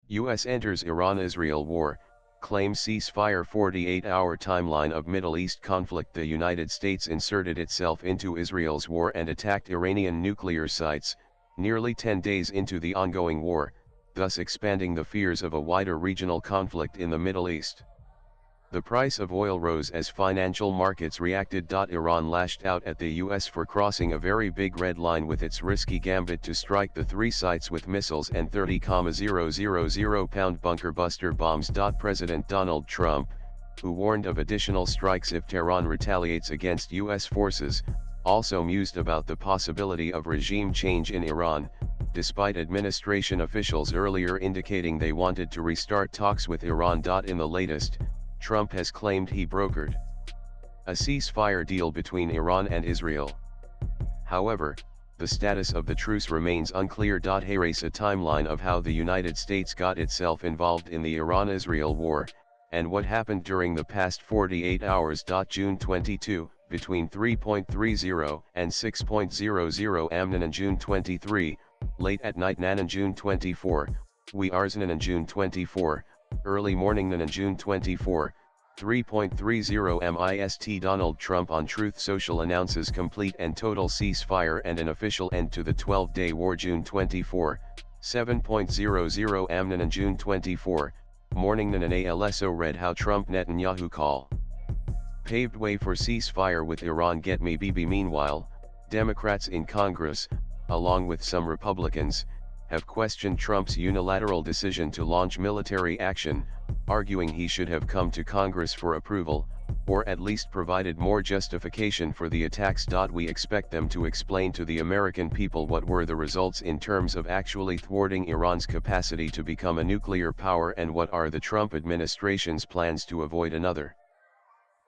U.S. enters Iran-Israel war, claims ceasefire 48-hour timeline of Middle East conflict. The United States inserted itself into Israel's war and attacked Iranian nuclear sites, nearly 10 days into the ongoing war, thus expanding the fears of a wider regional conflict in the Middle East. The price of oil rose as financial markets reacted. Iran lashed out at the US for crossing a very big red line with its risky gambit to strike the 3 sites with missiles and 30,000-pound bunker buster bombs. President Donald Trump, who warned of additional strikes if Tehran retaliates against US forces, also mused about the possibility of regime change in Iran, despite administration officials earlier indicating they wanted to restart talks with Iran. In the latest, Trump has claimed he brokered a ceasefire deal between Iran and Israel. However, the status of the truce remains unclear. Here is a timeline of how the United States got itself involved in the Iran-Israel war, and what happened during the past 48 hours. June 22, between 3.30 and 6.00 am. And June 23, late at night. And June 24, we are and June 24, early morning. And June 24, 3.30 MIST. Donald Trump on Truth Social announces complete and total ceasefire and an official end to the 12-day war. June 24, 7.00 am. And June 24, morning. And ALSO read how Trump Netanyahu call paved way for ceasefire with Iran. Get me BB. Meanwhile, Democrats in Congress, along with some Republicans, have questioned Trump's unilateral decision to launch military action, arguing he should have come to Congress for approval, or at least provided more justification for the attacks. We expect them to explain to the American people what were the results in terms of actually thwarting Iran's capacity to become a nuclear power, and what are the Trump administration's plans to avoid another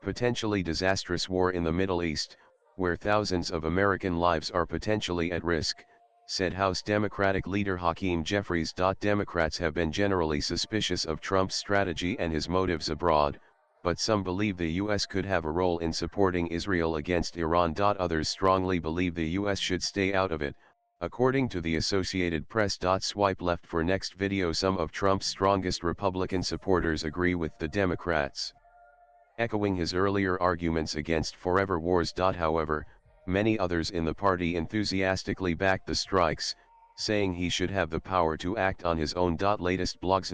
potentially disastrous war in the Middle East, where thousands of American lives are potentially at risk, said House Democratic leader Hakeem Jeffries. Democrats have been generally suspicious of Trump's strategy and his motives abroad, but some believe the U.S. could have a role in supporting Israel against Iran. Others strongly believe the U.S. should stay out of it, according to the Associated Press. Swipe left for next video. Some of Trump's strongest Republican supporters agree with the Democrats, echoing his earlier arguments against forever wars. However, many others in the party enthusiastically backed the strikes, saying he should have the power to act on his own. Latest blogs.